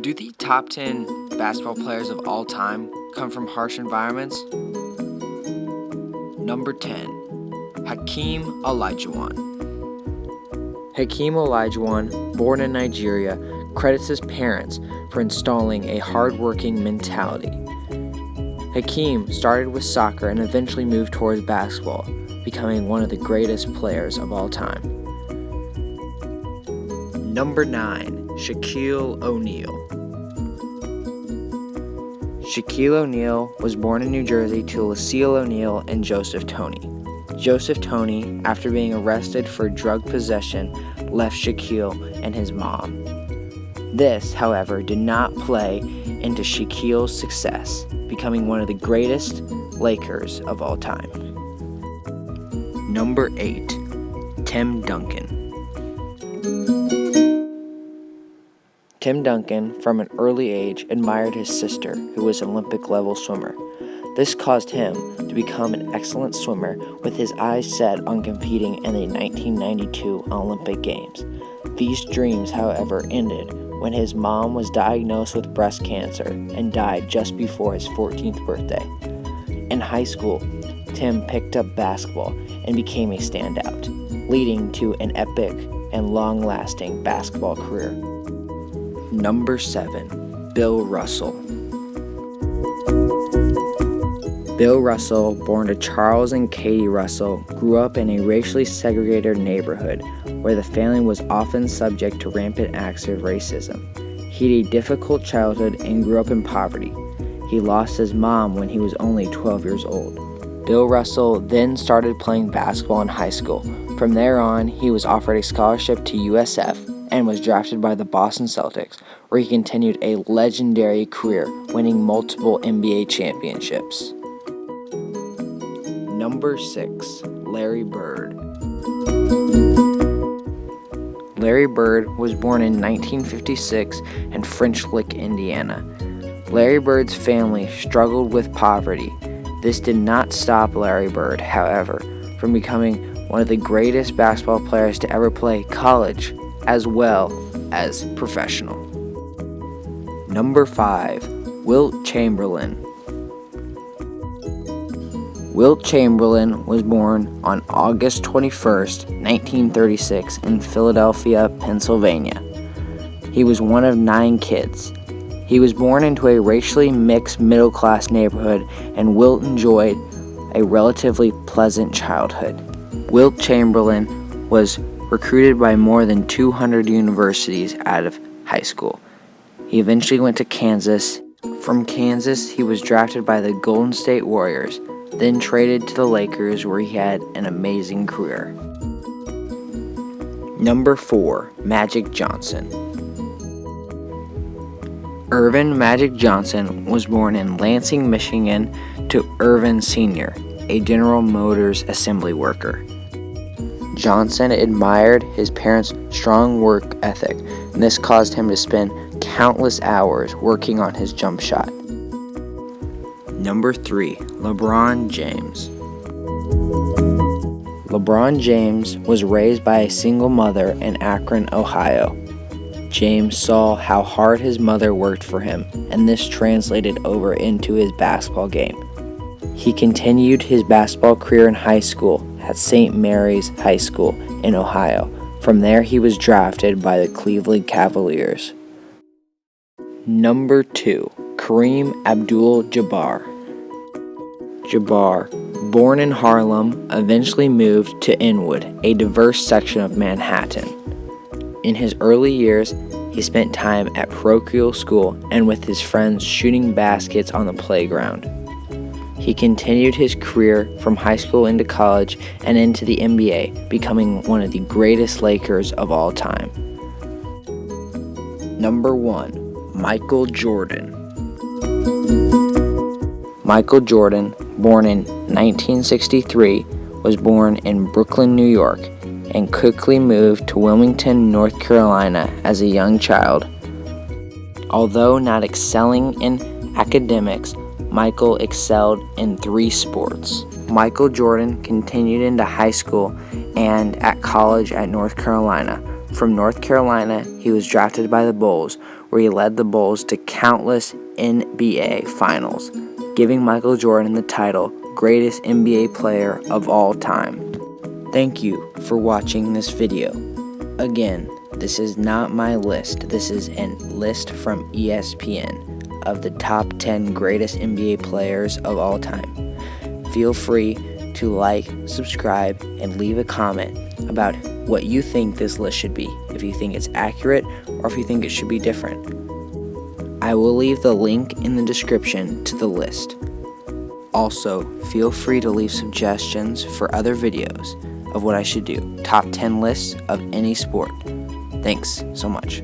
Do the top 10 basketball players of all time come from harsh environments? Number 10, Hakeem Olajuwon. Hakeem Olajuwon, born in Nigeria, credits his parents for installing a hard-working mentality. Hakeem started with soccer and eventually moved towards basketball, becoming one of the greatest players of all time. Number 9, Shaquille O'Neal. Shaquille O'Neal was born in New Jersey to Lucille O'Neal and Joseph Toney. Joseph Toney, after being arrested for drug possession, left Shaquille and his mom. This, however, did not play into Shaquille's success, becoming one of the greatest Lakers of all time. Number 8, Tim Duncan. Tim Duncan, from an early age, admired his sister, who was an Olympic-level swimmer. This caused him to become an excellent swimmer, with his eyes set on competing in the 1992 Olympic Games. These dreams, however, ended when his mom was diagnosed with breast cancer and died just before his 14th birthday. In high school, Tim picked up basketball and became a standout, leading to an epic and long-lasting basketball career. Number 7, Bill Russell. Bill Russell, born to Charles and Katie Russell, grew up in a racially segregated neighborhood where the family was often subject to rampant acts of racism. He had a difficult childhood and grew up in poverty. He lost his mom when he was only 12 years old. Bill Russell then started playing basketball in high school. From there on, he was offered a scholarship to USF and was drafted by the Boston Celtics, where he continued a legendary career, winning multiple NBA championships. Number 6, Larry Bird. Larry Bird was born in 1956 in French Lick, Indiana. Larry Bird's family struggled with poverty. This did not stop Larry Bird, however, from becoming one of the greatest basketball players to ever play college, as well as professional. Number 5, Wilt Chamberlain. Wilt Chamberlain was born on August 21st, 1936 in Philadelphia, Pennsylvania. He was one of 9 kids. He was born into a racially mixed middle-class neighborhood, and Wilt enjoyed a relatively pleasant childhood. Wilt Chamberlain was recruited by more than 200 universities out of high school. He eventually went to Kansas. From Kansas, he was drafted by the Golden State Warriors, then traded to the Lakers, where he had an amazing career. Number 4, Magic Johnson. Earvin Magic Johnson was born in Lansing, Michigan to Earvin Sr., a General Motors assembly worker. Johnson admired his parents' strong work ethic, and this caused him to spend countless hours working on his jump shot. Number 3, LeBron James. LeBron James was raised by a single mother in Akron, Ohio. James saw how hard his mother worked for him, and this translated over into his basketball game. He continued his basketball career in high school at St. Mary's High School in Ohio. From there, he was drafted by the Cleveland Cavaliers. Number 2, Kareem Abdul-Jabbar. Jabbar, born in Harlem, eventually moved to Inwood, a diverse section of Manhattan. In his early years, he spent time at parochial school and with his friends shooting baskets on the playground. He continued his career from high school into college and into the NBA, becoming one of the greatest Lakers of all time. Number 1, Michael Jordan. Michael Jordan, born in 1963, was born in Brooklyn, New York, and quickly moved to Wilmington, North Carolina as a young child. Although not excelling in academics, Michael excelled in 3 sports. Michael Jordan continued into high school and at college at North Carolina. From North Carolina, he was drafted by the Bulls, where he led the Bulls to countless NBA finals, giving Michael Jordan the title Greatest NBA Player of All Time. Thank you for watching this video. Again, this is not my list. This is a list from ESPN of the top 10 greatest NBA players of all time. Feel free to like, subscribe, and leave a comment about what you think this list should be, if you think it's accurate or if you think it should be different. I will leave the link in the description to the list. Also, feel free to leave suggestions for other videos of what I should do, top 10 lists of any sport. Thanks so much.